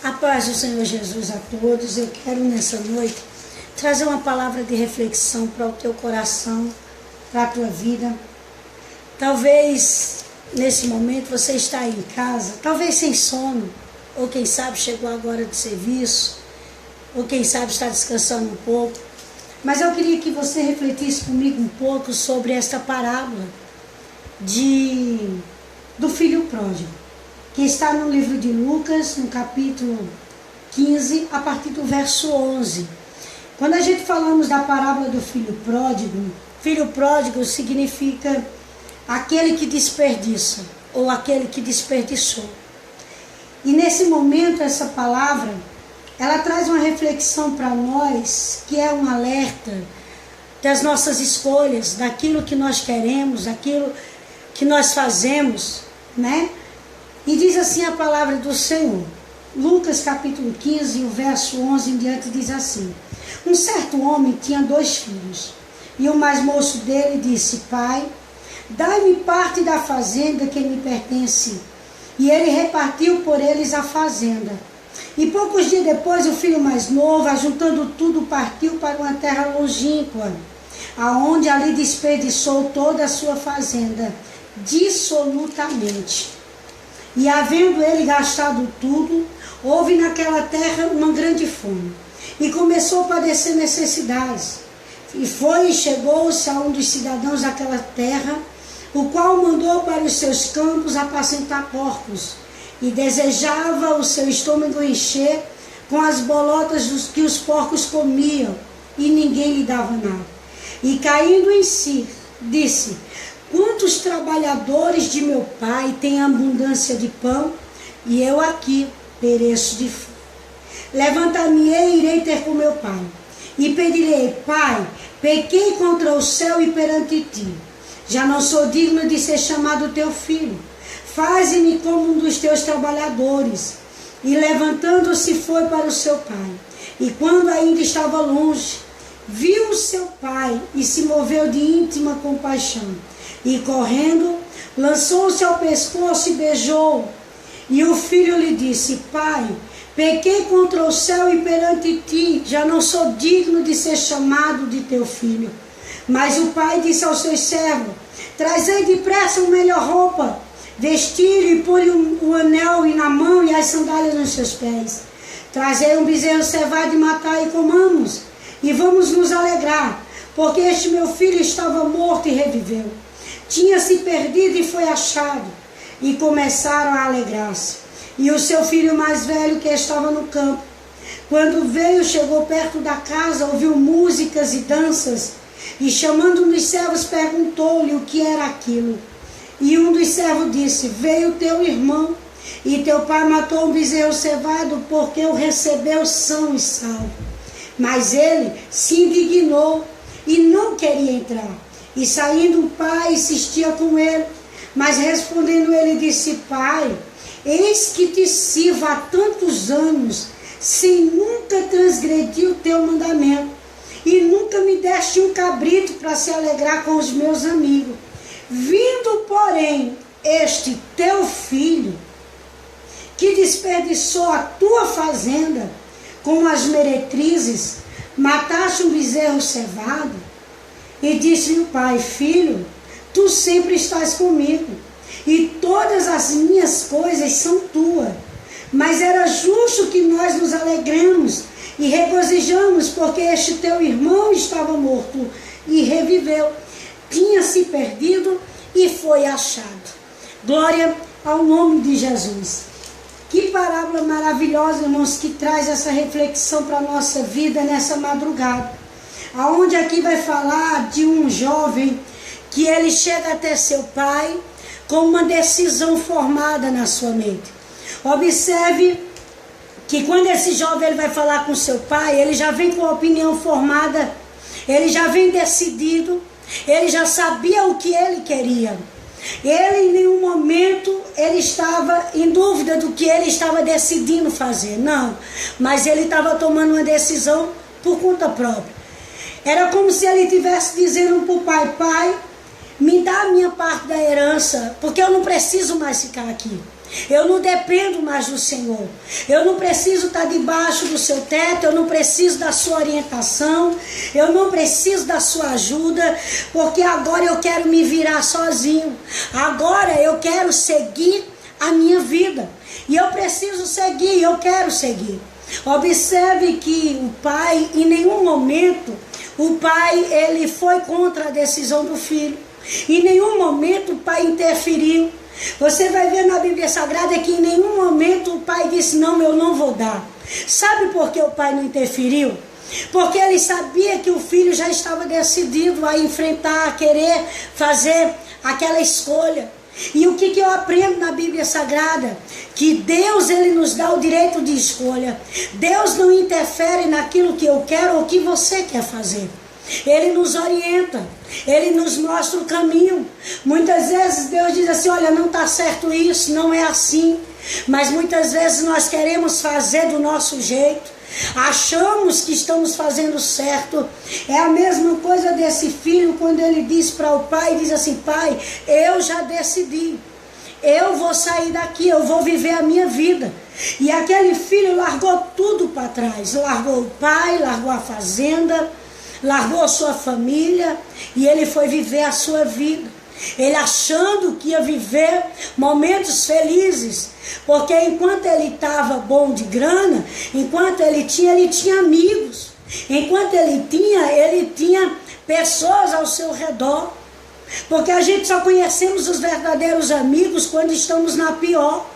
A paz do Senhor Jesus a todos. Eu quero nessa noite trazer uma palavra de reflexão para o teu coração, para a tua vida. Talvez nesse momento você está aí em casa, talvez sem sono, ou quem sabe chegou agora do serviço, ou quem sabe está descansando um pouco. Mas eu queria que você refletisse comigo um pouco sobre esta parábola do filho pródigo, que está no livro de Lucas, no capítulo 15, a partir do verso 11. Quando a gente falamos da parábola do filho pródigo significa aquele que desperdiça, ou aquele que desperdiçou. E nesse momento, essa palavra, ela traz uma reflexão para nós, que é um alerta das nossas escolhas, daquilo que nós queremos, daquilo que nós fazemos, né? E diz assim a palavra do Senhor. Lucas capítulo 15, o verso 11 em diante diz assim: Um certo homem tinha 2 filhos, e o mais moço dele disse: Pai, dai-me parte da fazenda que me pertence. E ele repartiu por eles a fazenda. E poucos dias depois, o filho mais novo, ajuntando tudo, partiu para uma terra longínqua, aonde ali desperdiçou toda a sua fazenda, dissolutamente. E havendo ele gastado tudo, houve naquela terra uma grande fome, e começou a padecer necessidades. E foi e chegou-se a um dos cidadãos daquela terra, o qual mandou para os seus campos apacentar porcos, e desejava o seu estômago encher com as bolotas que os porcos comiam, e ninguém lhe dava nada. E caindo em si, disse: Quantos trabalhadores de meu pai têm abundância de pão, e eu aqui pereço de fome. Levantar-me-ei e irei ter com meu pai, e pedirei: Pai, pequei contra o céu e perante ti. Já não sou digno de ser chamado teu filho. Faze-me como um dos teus trabalhadores. E levantando-se foi para o seu pai. E quando ainda estava longe, viu o seu pai e se moveu de íntima compaixão. E correndo, lançou-se ao pescoço e beijou. E o filho lhe disse: Pai, pequei contra o céu e perante ti, já não sou digno de ser chamado de teu filho. Mas o pai disse aos seus servos: Trazei depressa uma melhor roupa, vestir-lhe e pôr o anel na mão e as sandálias nos seus pés. Trazei um bezerro cevado e matai e comamos, e vamos nos alegrar, porque este meu filho estava morto e reviveu. Tinha se perdido e foi achado. E começaram a alegrar-se. E o seu filho mais velho, que estava no campo, quando veio, chegou perto da casa, ouviu músicas e danças, e chamando um dos servos, perguntou-lhe o que era aquilo. E um dos servos disse: Veio teu irmão, e teu pai matou um bezerro cevado, porque o recebeu são e salvo. Mas ele se indignou e não queria entrar. E saindo o pai, insistia com ele. Mas respondendo ele, disse: Pai, eis que te sirvo há tantos anos, sem nunca transgredir o teu mandamento, e nunca me deste um cabrito para se alegrar com os meus amigos. Vindo, porém, este teu filho, que desperdiçou a tua fazenda com as meretrizes, mataste um bezerro cevado. E disse-lhe o pai: Filho, tu sempre estás comigo, e todas as minhas coisas são tuas. Mas era justo que nós nos alegremos e regozijamos, porque este teu irmão estava morto e reviveu, tinha se perdido e foi achado. Glória ao nome de Jesus. Que parábola maravilhosa, irmãos, que traz essa reflexão para a nossa vida nessa madrugada. Aonde aqui vai falar de um jovem que ele chega até seu pai com uma decisão formada na sua mente. Observe que quando esse jovem ele vai falar com seu pai, ele já vem com a opinião formada, ele já vem decidido, ele já sabia o que ele queria. Ele em nenhum momento ele estava em dúvida do que ele estava decidindo fazer, não, mas ele estava tomando uma decisão por conta própria. Era como se ele estivesse dizendo para o pai: Pai, me dá a minha parte da herança, porque eu não preciso mais ficar aqui. Eu não dependo mais do Senhor. Eu não preciso estar debaixo do seu teto. Eu não preciso da sua orientação. Eu não preciso da sua ajuda. Porque agora eu quero me virar sozinho. Agora eu quero seguir a minha vida. E eu preciso seguir, eu quero seguir. Observe que o pai, em nenhum momento, o pai ele foi contra a decisão do filho. Em nenhum momento o pai interferiu. Você vai ver na Bíblia Sagrada que em nenhum momento o pai disse, não, eu não vou dar. Sabe por que o pai não interferiu? Porque ele sabia que o filho já estava decidido a enfrentar, a querer fazer aquela escolha. E o que eu aprendo na Bíblia Sagrada? Que Deus ele nos dá o direito de escolha. Deus não interfere naquilo que eu quero ou que você quer fazer. Ele nos orienta, Ele nos mostra o caminho. Muitas vezes Deus diz assim, olha, não está certo isso, não é assim. Mas muitas vezes nós queremos fazer do nosso jeito, achamos que estamos fazendo certo. É a mesma coisa desse filho quando ele diz para o pai, diz assim, pai, eu já decidi, eu vou sair daqui, eu vou viver a minha vida. E aquele filho largou tudo para trás, largou o pai, largou a fazenda, largou a sua família e ele foi viver a sua vida. Ele achando que ia viver momentos felizes, porque enquanto ele estava bom de grana, enquanto ele tinha amigos, enquanto ele tinha pessoas ao seu redor, porque a gente só conhecemos os verdadeiros amigos quando estamos na pior.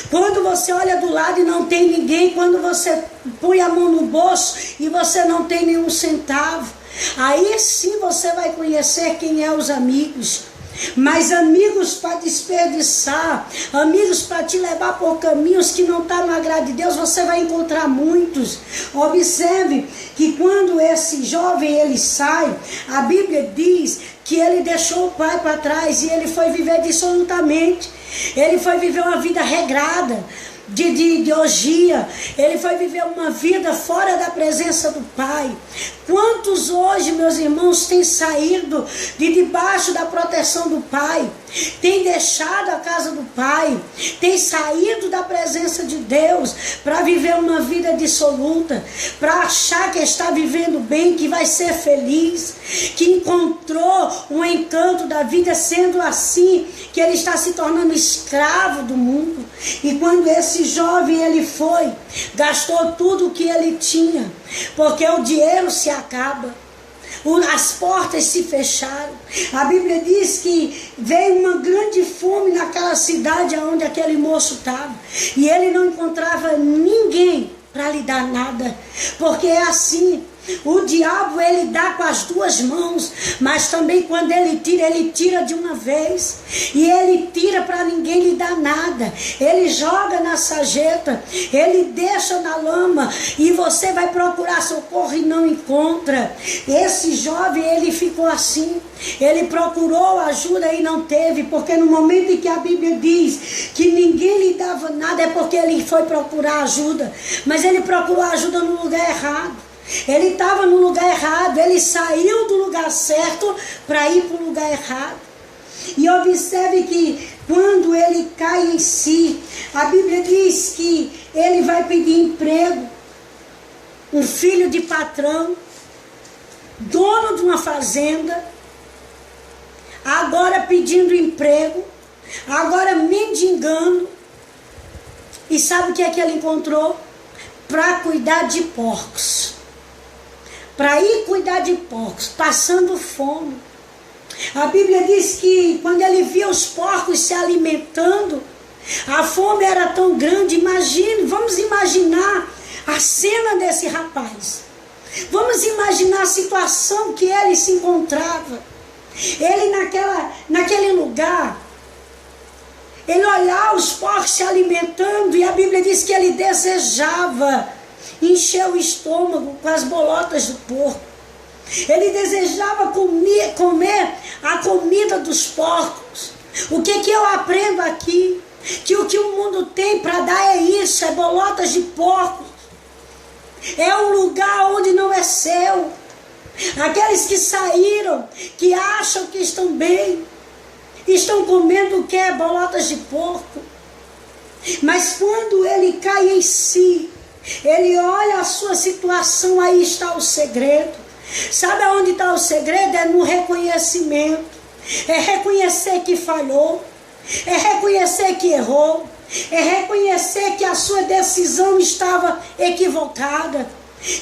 Quando você olha do lado e não tem ninguém, quando você põe a mão no bolso e você não tem nenhum centavo, aí sim você vai conhecer quem é os amigos. Mas amigos para desperdiçar, amigos para te levar por caminhos que não estão no agrado de Deus, você vai encontrar muitos. Observe que quando esse jovem ele sai, a Bíblia diz que ele deixou o pai para trás e ele foi viver dissolutamente. Ele foi viver uma vida regrada, de orgia. Ele foi viver uma vida fora da presença do pai. Quantos hoje, meus irmãos, têm saído de debaixo da proteção do pai, têm deixado a casa do pai, têm saído da presença de Deus para viver uma vida dissoluta, para achar que está vivendo bem, que vai ser feliz, que encontrou um encanto da vida, sendo assim que ele está se tornando escravo do mundo. E quando esse jovem ele foi, gastou tudo o que ele tinha, porque o dinheiro se acaba, as portas se fecharam. A Bíblia diz que veio uma grande fome naquela cidade onde aquele moço estava, e ele não encontrava ninguém para lhe dar nada, porque é assim. O diabo ele dá com as duas mãos, mas também quando ele tira de uma vez. E ele tira para ninguém lhe dar nada. Ele joga na sarjeta, ele deixa na lama e você vai procurar socorro e não encontra. Esse jovem ele ficou assim. Ele procurou ajuda e não teve, porque no momento em que a Bíblia diz que ninguém lhe dava nada, é porque ele foi procurar ajuda. Mas ele procurou ajuda no lugar errado. Ele estava no lugar errado, ele saiu do lugar certo para ir para o lugar errado. E observe que quando ele cai em si, a Bíblia diz que ele vai pedir emprego. Um filho de patrão, dono de uma fazenda, agora pedindo emprego, agora mendigando. E sabe o que é que ele encontrou? Para cuidar de porcos. Para ir cuidar de porcos, passando fome. A Bíblia diz que quando ele via os porcos se alimentando, a fome era tão grande. Vamos imaginar a cena desse rapaz. Vamos imaginar a situação que ele se encontrava. Ele naquele lugar, ele olhava os porcos se alimentando e a Bíblia diz que ele desejava encher o estômago com as bolotas do porco. Ele desejava comer a comida dos porcos. O que eu aprendo aqui? Que o que o mundo tem para dar é isso, é bolotas de porcos. É um lugar onde não é seu. Aqueles que saíram, que acham que estão bem, estão comendo o que? Bolotas de porco. Mas quando ele cai em si, ele olha a sua situação, aí está o segredo. Sabe aonde está o segredo? É no reconhecimento. É reconhecer que falhou. É reconhecer que errou. É reconhecer que a sua decisão estava equivocada.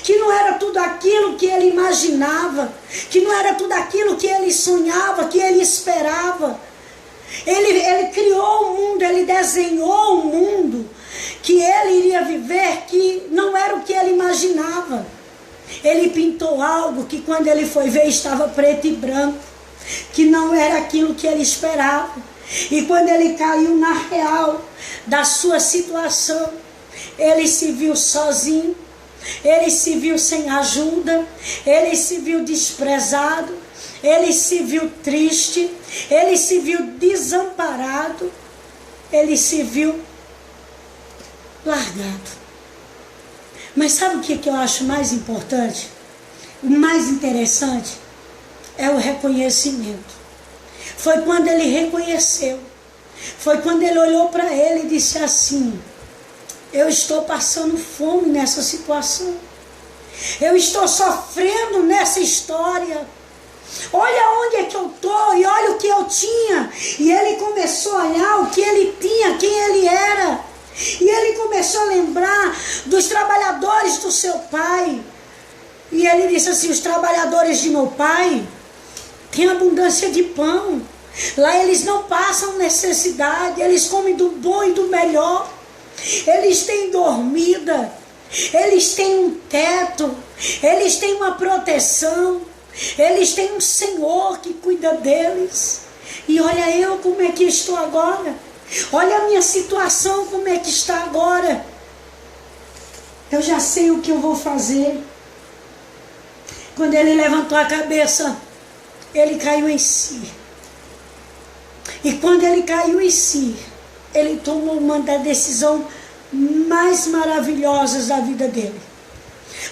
Que não era tudo aquilo que ele imaginava. Que não era tudo aquilo que ele sonhava, que ele esperava. Ele criou o mundo, ele desenhou o mundo que ele iria viver, que não era o que ele imaginava. Ele pintou algo que quando ele foi ver estava preto e branco, que não era aquilo que ele esperava. E quando ele caiu na real da sua situação, ele se viu sozinho, ele se viu sem ajuda, ele se viu desprezado, ele se viu triste, ele se viu desamparado, ele se viu largado. Mas sabe o que eu acho mais importante? O mais interessante é o reconhecimento. Foi quando ele reconheceu, foi quando ele olhou para ele e disse assim: eu estou passando fome nessa situação, eu estou sofrendo nessa história. Olha onde é que eu estou e olha o que eu tinha. E ele começou a olhar o que ele tinha, quem ele era. E ele começou a lembrar dos trabalhadores do seu pai. E ele disse assim: os trabalhadores de meu pai têm abundância de pão. Lá eles não passam necessidade, eles comem do bom e do melhor. Eles têm dormida, eles têm um teto, eles têm uma proteção. Eles têm um Senhor que cuida deles. E olha eu como é que estou agora. Olha a minha situação como é que está agora. Eu já sei o que eu vou fazer. Quando ele levantou a cabeça, ele caiu em si. E quando ele caiu em si, ele tomou uma das decisões mais maravilhosas da vida dele.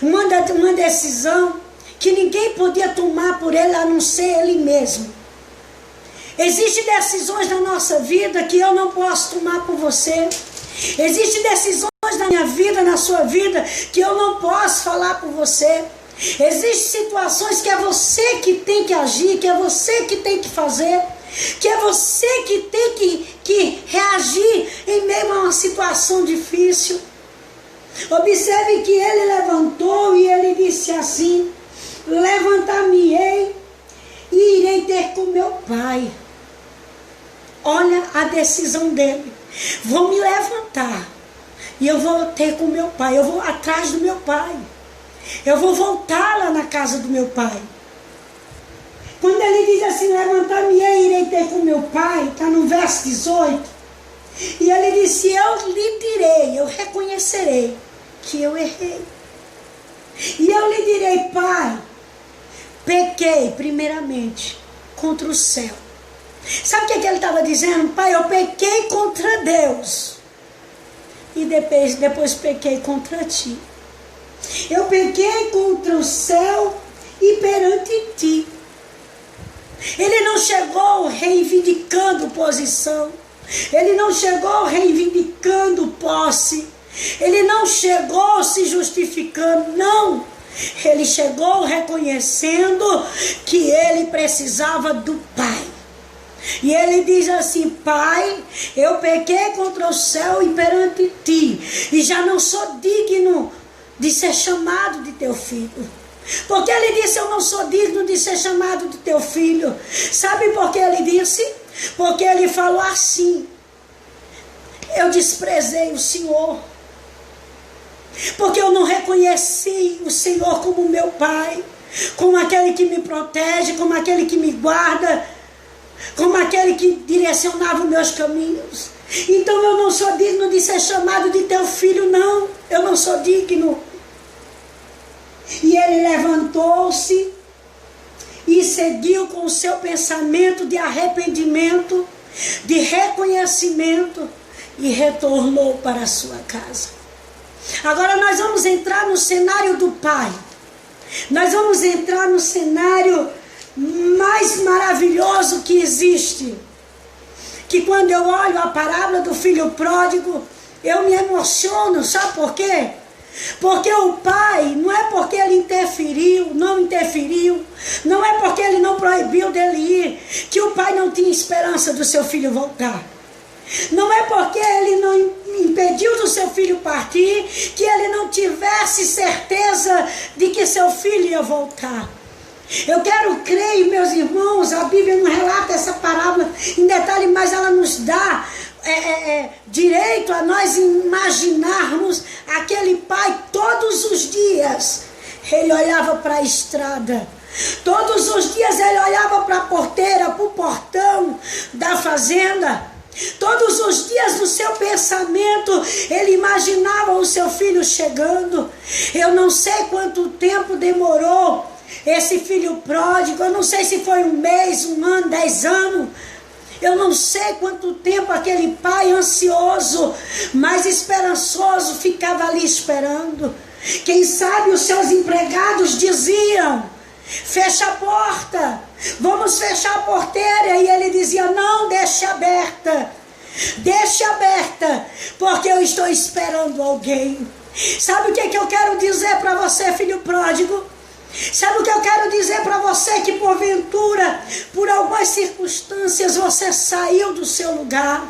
Uma decisão que ninguém podia tomar por ele, a não ser ele mesmo. Existem decisões na nossa vida que eu não posso tomar por você. Existem decisões na minha vida, na sua vida, que eu não posso falar por você. Existem situações que é você que tem que agir, que é você que tem que fazer, que é você que tem que reagir em meio a uma situação difícil. Observe que ele levantou e ele disse assim: levantar-me-ei e irei ter com meu pai. Olha a decisão dele. Vou me levantar e eu vou ter com meu pai. Eu vou atrás do meu pai. Eu vou voltar lá na casa do meu pai. Quando ele diz assim: levantar-me-ei e irei ter com meu pai, está no verso 18. E ele disse: eu lhe direi, eu reconhecerei que eu errei. E eu lhe direi: pai, pequei primeiramente contra o céu. Sabe o que ele estava dizendo? Pai, eu pequei contra Deus. E depois pequei contra ti. Eu pequei contra o céu e perante ti. Ele não chegou reivindicando posição. Ele não chegou reivindicando posse. Ele não chegou se justificando, não. Ele chegou reconhecendo que ele precisava do Pai. E ele diz assim: pai, eu pequei contra o céu e perante ti, e já não sou digno de ser chamado de teu filho. Porque ele disse: eu não sou digno de ser chamado de teu filho. Sabe por que ele disse? Porque ele falou assim: eu desprezei o Senhor. Porque eu não reconheci o Senhor como meu pai, como aquele que me protege, como aquele que me guarda, como aquele que direcionava os meus caminhos. Então eu não sou digno de ser chamado de teu filho, não. Eu não sou digno. E ele levantou-se e seguiu com o seu pensamento de arrependimento, de reconhecimento, e retornou para a sua casa. Agora nós vamos entrar no cenário do pai. Nós vamos entrar no cenário mais maravilhoso que existe. Que quando eu olho a parábola do filho pródigo, Eu me emociono, sabe por quê? Porque o pai, não é porque ele não interferiu, não é porque ele não proibiu dele ir, que o pai não tinha esperança do seu filho voltar. Não é porque ele não impediu do seu filho partir, que ele não tivesse certeza de que seu filho ia voltar. Eu quero crer, meus irmãos, a Bíblia não relata essa parábola em detalhe, mas ela nos dá direito a nós imaginarmos aquele pai todos os dias. Ele olhava para a estrada, todos os dias ele olhava para a porteira, para o portão da fazenda. Todos os dias no seu pensamento ele imaginava o seu filho chegando. Eu não sei quanto tempo demorou esse filho pródigo, eu não sei se foi 1 mês, 1 ano, 10 anos. Eu não sei quanto tempo aquele pai ansioso, mas esperançoso, ficava ali esperando. Quem sabe os seus empregados diziam: fecha a porta, vamos fechar a porteira. E ele dizia: não, deixa aberta, porque eu estou esperando alguém. Sabe o que eu quero dizer para você, filho pródigo? Sabe o que eu quero dizer para você? Que porventura, por algumas circunstâncias, você saiu do seu lugar.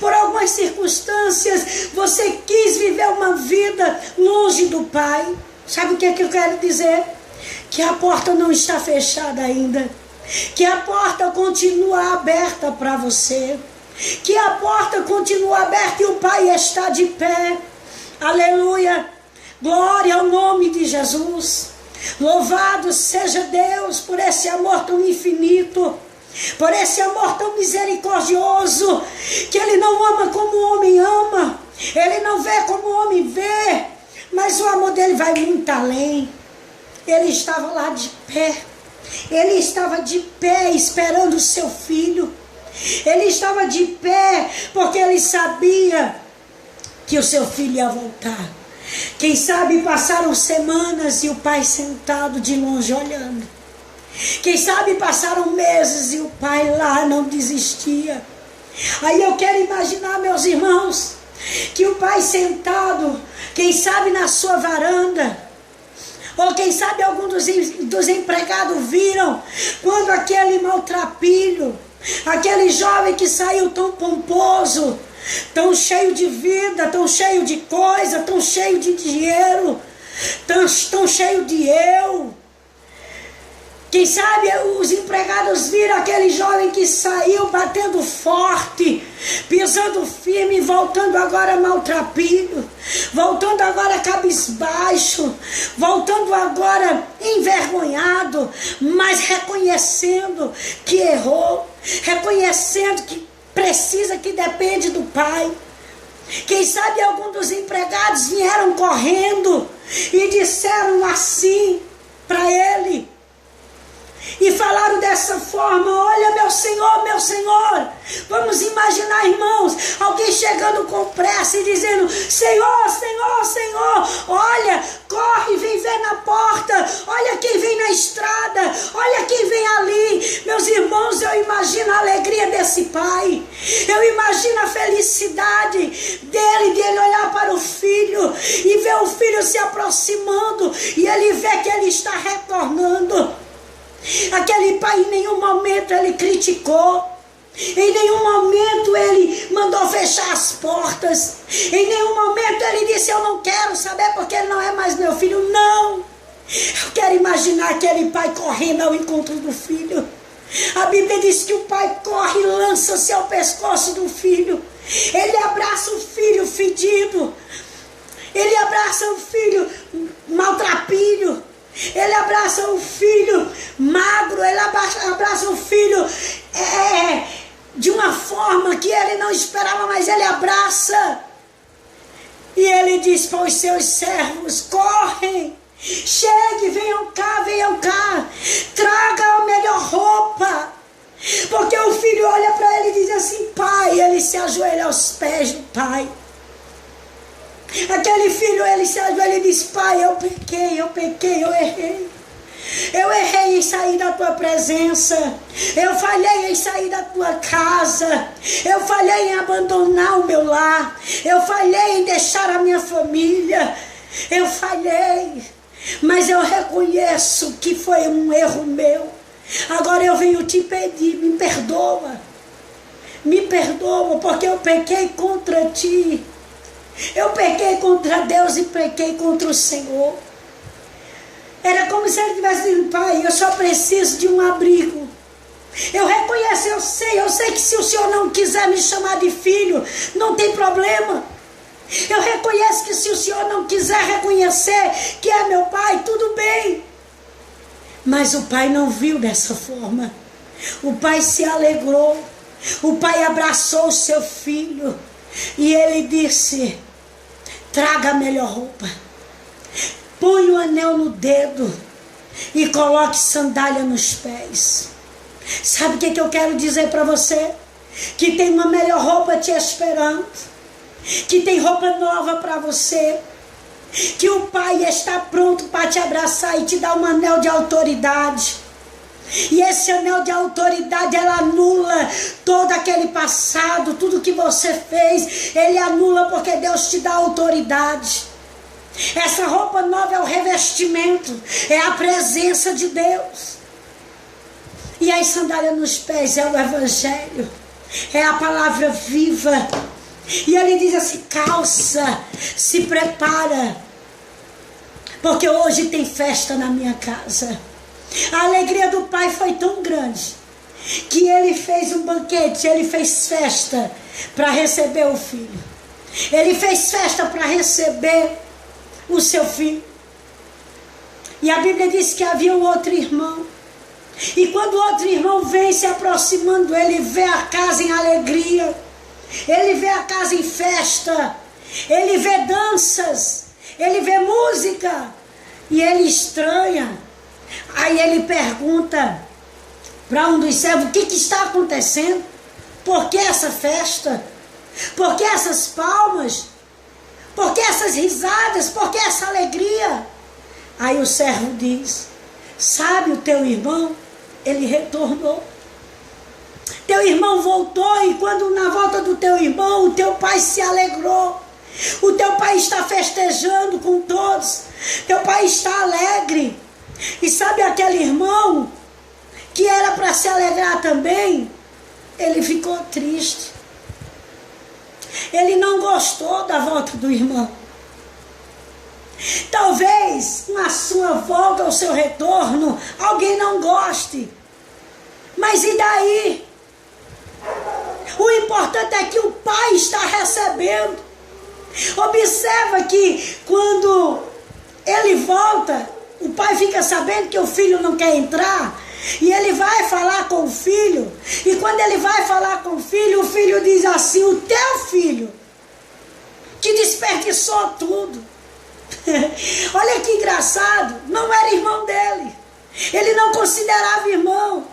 Por algumas circunstâncias, você quis viver uma vida longe do Pai. Sabe o que eu quero dizer? Que a porta não está fechada ainda. Que a porta continua aberta para você. Que a porta continua aberta e o Pai está de pé. Aleluia! Glória ao nome de Jesus. Louvado seja Deus por esse amor tão infinito, por esse amor tão misericordioso, que Ele não ama como o homem ama, Ele não vê como o homem vê, mas o amor dele vai muito além. Ele estava lá de pé, ele estava de pé esperando o seu filho, ele estava de pé porque ele sabia que o seu filho ia voltar. Quem sabe passaram semanas e o pai sentado de longe olhando. Quem sabe passaram meses e o pai lá não desistia. Aí eu quero imaginar, meus irmãos, que o pai sentado, quem sabe na sua varanda, ou quem sabe algum dos empregados viram quando aquele maltrapilho, aquele jovem que saiu tão pomposo, tão cheio de vida, tão cheio de coisa, tão cheio de dinheiro, tão cheio de eu. Quem sabe os empregados viram aquele jovem que saiu batendo forte, pisando firme, voltando agora maltrapilho, voltando agora cabisbaixo, voltando agora envergonhado, mas reconhecendo que errou, reconhecendo que precisa, que depende do pai. Quem sabe algum dos empregados vieram correndo e disseram assim para ele, e falaram dessa forma: olha, meu Senhor, vamos imaginar, irmãos, alguém chegando com pressa e dizendo: Senhor, olha, corre, vem ver na porta, olha quem vem na estrada, olha quem vem ali. Meus irmãos, eu imagino a alegria desse pai, eu imagino a felicidade dele, de ele olhar para o filho e ver o filho se aproximando, e ele vê que ele está retornando. Aquele pai, em nenhum momento ele criticou, em nenhum momento ele mandou fechar as portas, em nenhum momento ele disse: eu não quero saber porque ele não é mais meu filho. Não, eu quero imaginar aquele pai correndo ao encontro do filho. A Bíblia diz que o pai corre e lança-se ao pescoço do filho, ele abraça o filho fedido, ele abraça o filho maltrapilho, ele abraça o filho magro, ele abraça o filho de uma forma que ele não esperava, mas ele abraça. E ele diz para os seus servos: correm, chegue, venham cá, traga a melhor roupa. Porque o filho olha para ele e diz assim: pai, ele se ajoelha aos pés do pai. Aquele filho, ele se ajoelha e diz: pai, eu pequei, eu errei. Eu errei em sair da tua presença. Eu falhei em sair da tua casa. Eu falhei em abandonar o meu lar. Eu falhei em deixar a minha família. Eu falhei. Mas eu reconheço que foi um erro meu. Agora eu venho te pedir, me perdoa. Me perdoa, porque eu pequei contra ti. Eu pequei contra Deus e pequei contra o Senhor. Era como se ele tivesse dito: pai, eu só preciso de um abrigo. Eu reconheço, eu sei que se o Senhor não quiser me chamar de filho, não tem problema. Eu reconheço que se o Senhor não quiser reconhecer que é meu pai, tudo bem. Mas o pai não viu dessa forma. O pai se alegrou. O pai abraçou o seu filho. E ele disse: traga a melhor roupa. Põe o anel no dedo. E coloque sandália nos pés. Sabe o que eu quero dizer para você? Que tem uma melhor roupa te esperando. Que tem roupa nova para você. Que o pai está pronto para te abraçar e te dar um anel de autoridade. E esse anel de autoridade, ela anula todo aquele passado, tudo que você fez, ele anula porque Deus te dá autoridade. Essa roupa nova é o revestimento, é a presença de Deus. E a sandália nos pés é o evangelho, é a palavra viva. E ele diz assim: calça, se prepara, porque hoje tem festa na minha casa. A alegria do pai foi tão grande que ele fez um banquete, ele fez festa para receber o filho. Ele fez festa para receber o seu filho. E a Bíblia diz que havia um outro irmão. E quando o outro irmão vem se aproximando, ele vê a casa em alegria. Ele vê a casa em festa. Ele vê danças. Ele vê música. E ele estranha. Aí ele pergunta para um dos servos: o que está acontecendo? Por que essa festa? Por que essas palmas? Por que essas risadas? Por que essa alegria? Aí o servo diz: sabe o teu irmão? Ele retornou. Teu irmão voltou, e quando na volta do teu irmão, o teu pai se alegrou. O teu pai está festejando com todos. Teu pai está alegre. E sabe aquele irmão que era para se alegrar também? Ele ficou triste. Ele não gostou da volta do irmão. Talvez na sua volta, ao seu retorno, alguém não goste. Mas e daí? O importante é que o pai está recebendo. Observa que quando ele volta, o pai fica sabendo que o filho não quer entrar. E ele vai falar com o filho. E quando ele vai falar com o filho diz assim: o teu filho, que desperdiçou tudo. Olha que engraçado. Não era irmão dele. Ele não considerava irmão.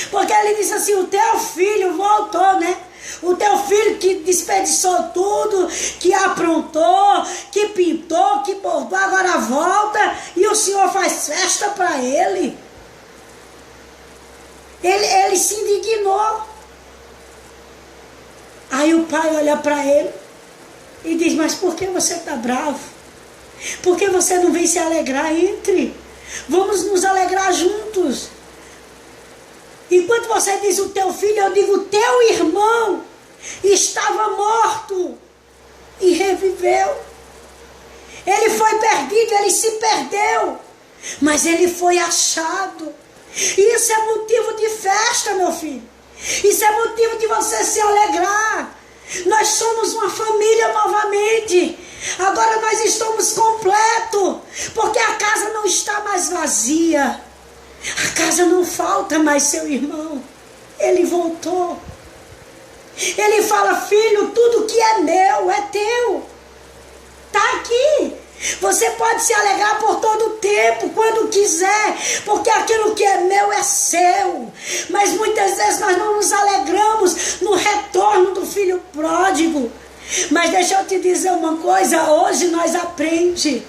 Porque ele disse assim: o teu filho voltou, né? O teu filho que desperdiçou tudo, que aprontou, que pintou, que bordou, agora volta e o senhor faz festa para ele. Ele se indignou. Aí o pai olha para ele e diz: mas por que você está bravo? Por que você não vem se alegrar? Entre. Vamos nos alegrar juntos. Enquanto você diz o teu filho, eu digo: o teu irmão estava morto e reviveu. Ele foi perdido, ele se perdeu, mas ele foi achado. E isso é motivo de festa, meu filho. Isso é motivo de você se alegrar. Nós somos uma família novamente. Agora nós estamos completos, porque a casa não está mais vazia. A casa não falta mais seu irmão. Ele voltou. Ele fala: filho, tudo que é meu é teu. Está aqui. Você pode se alegrar por todo o tempo, quando quiser, porque aquilo que é meu é seu. Mas muitas vezes nós não nos alegramos no retorno do filho pródigo. Mas deixa eu te dizer uma coisa: hoje nós aprendemos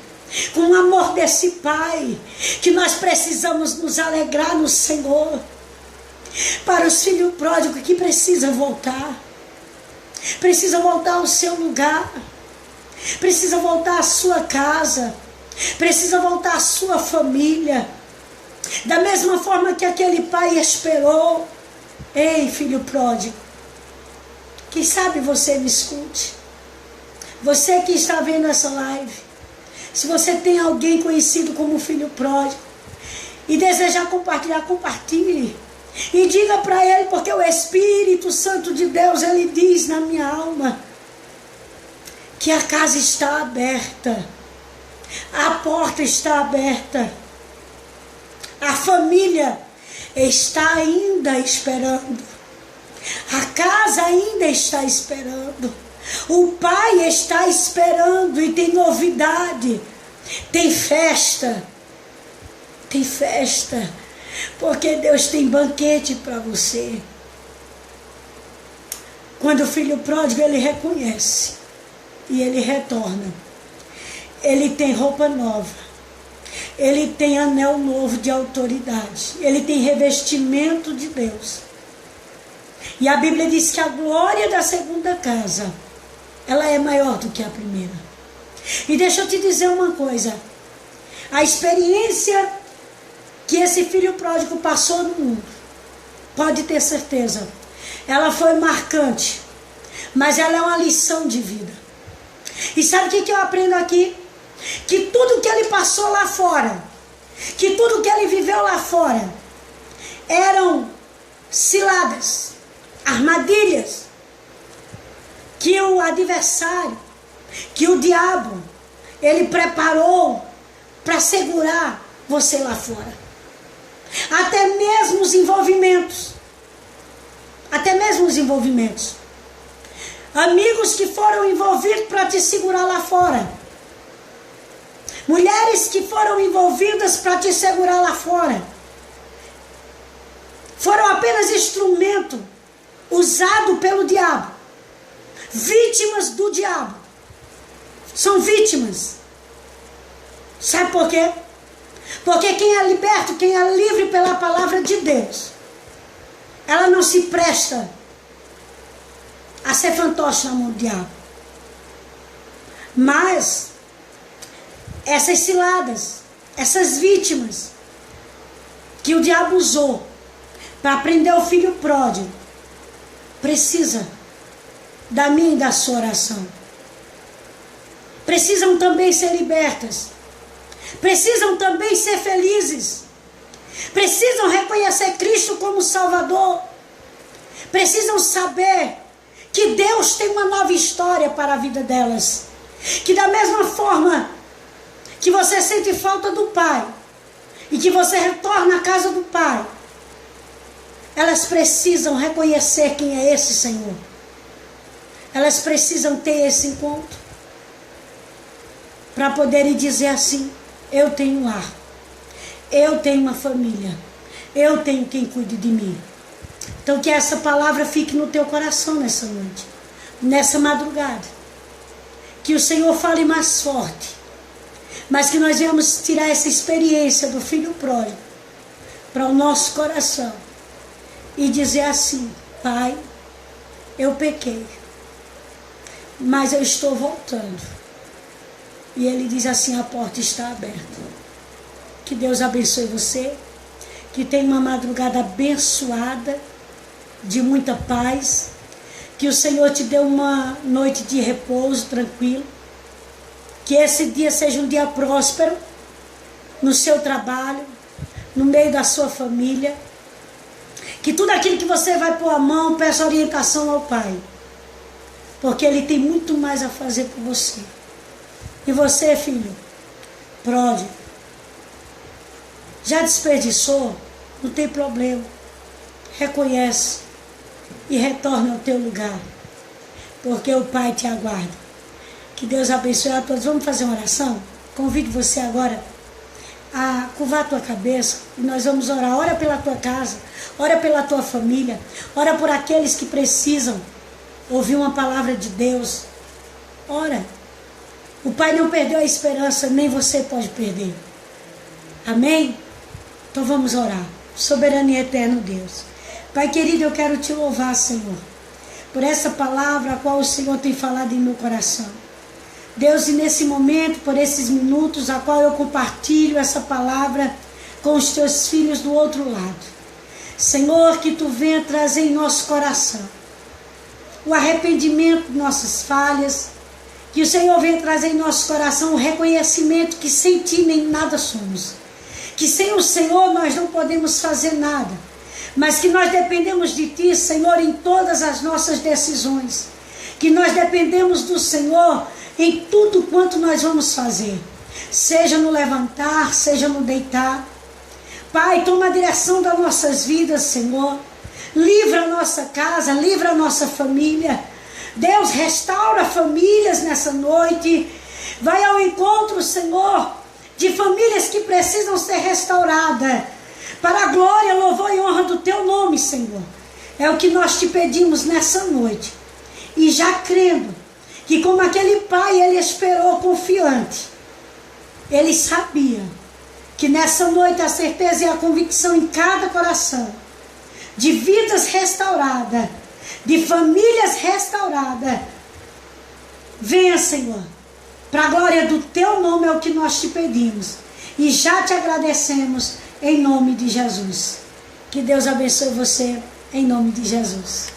com o amor desse Pai, que nós precisamos nos alegrar no Senhor. Para os filhos pródigos que precisam voltar ao seu lugar, precisa voltar à sua casa, precisa voltar à sua família, da mesma forma que aquele pai esperou. Ei, filho pródigo, quem sabe você me escute, você que está vendo essa live, se você tem alguém conhecido como filho pródigo e desejar compartilhar, compartilhe e diga para ele, porque o Espírito Santo de Deus, ele diz na minha alma que a casa está aberta, a porta está aberta, a família está ainda esperando, a casa ainda está esperando, o pai está esperando, e tem novidade, tem festa, porque Deus tem banquete para você. Quando o filho pródigo, ele reconhece e ele retorna, ele tem roupa nova, ele tem anel novo de autoridade, ele tem revestimento de Deus. E a Bíblia diz que a glória da segunda casa, ela é maior do que a primeira. E deixa eu te dizer uma coisa, a experiência que esse filho pródigo passou no mundo, pode ter certeza, ela foi marcante, mas ela é uma lição de vida. E sabe o que eu aprendo aqui? Que tudo que ele passou lá fora, que tudo que ele viveu lá fora, eram ciladas, armadilhas, que o adversário, que o diabo, ele preparou para segurar você lá fora. Até mesmo os envolvimentos, amigos que foram envolvidos para te segurar lá fora, mulheres que foram envolvidas para te segurar lá fora, foram apenas instrumento usado pelo diabo, vítimas do diabo, são vítimas. Sabe por quê? Porque quem é liberto, quem é livre pela palavra de Deus, ela não se presta a ser fantoche na mão do diabo. Mas essas ciladas, essas vítimas que o diabo usou para prender o filho pródigo, precisa da minha e da sua oração. Precisam também ser libertas. Precisam também ser felizes. Precisam reconhecer Cristo como Salvador. Precisam saber que Deus tem uma nova história para a vida delas. Que da mesma forma que você sente falta do Pai e que você retorna à casa do Pai, elas precisam reconhecer quem é esse Senhor. Elas precisam ter esse encontro para poderem dizer assim: eu tenho um lar, eu tenho uma família, eu tenho quem cuide de mim. Então que essa palavra fique no teu coração nessa noite, nessa madrugada. Que o Senhor fale mais forte, mas que nós venhamos tirar essa experiência do filho pródigo para o nosso coração e dizer assim: Pai, eu pequei, mas eu estou voltando. E ele diz assim: a porta está aberta. Que Deus abençoe você, que tenha uma madrugada abençoada, de muita paz, que o Senhor te dê uma noite de repouso tranquilo, que esse dia seja um dia próspero no seu trabalho, no meio da sua família, que tudo aquilo que você vai pôr a mão, peça orientação ao Pai, porque Ele tem muito mais a fazer por você. E você, filho pródigo, já desperdiçou? Não tem problema, reconhece e retorna ao teu lugar, porque o Pai te aguarda. Que Deus abençoe a todos. Vamos fazer uma oração? Convido você agora a curvar a tua cabeça e nós vamos orar. Ora pela tua casa, ora pela tua família, ora por aqueles que precisam ouvir uma palavra de Deus. Ora O Pai não perdeu a esperança, nem você pode perder. Amém? Então vamos orar. Soberano e eterno Deus. Pai querido, eu quero te louvar, Senhor, por essa palavra a qual o Senhor tem falado em meu coração. Deus, e nesse momento, por esses minutos a qual eu compartilho essa palavra com os teus filhos do outro lado. Senhor, que tu venha trazer em nosso coração o arrependimento de nossas falhas, que o Senhor venha trazer em nosso coração o reconhecimento que sem ti nem nada somos, que sem o Senhor nós não podemos fazer nada, mas que nós dependemos de ti, Senhor, em todas as nossas decisões, que nós dependemos do Senhor em tudo quanto nós vamos fazer, seja no levantar, seja no deitar. Pai, toma a direção das nossas vidas, Senhor. Livra a nossa casa, livra a nossa família. Deus, restaura famílias nessa noite. Vai ao encontro, Senhor, de famílias que precisam ser restauradas. Para a glória, louvor e honra do teu nome, Senhor. É o que nós te pedimos nessa noite. E já crendo que como aquele pai, ele esperou confiante. Ele sabia que nessa noite a certeza e a convicção em cada coração, de vidas restauradas, de famílias restauradas, venha, Senhor, para a glória do teu nome é o que nós te pedimos, e já te agradecemos em nome de Jesus. Que Deus abençoe você em nome de Jesus.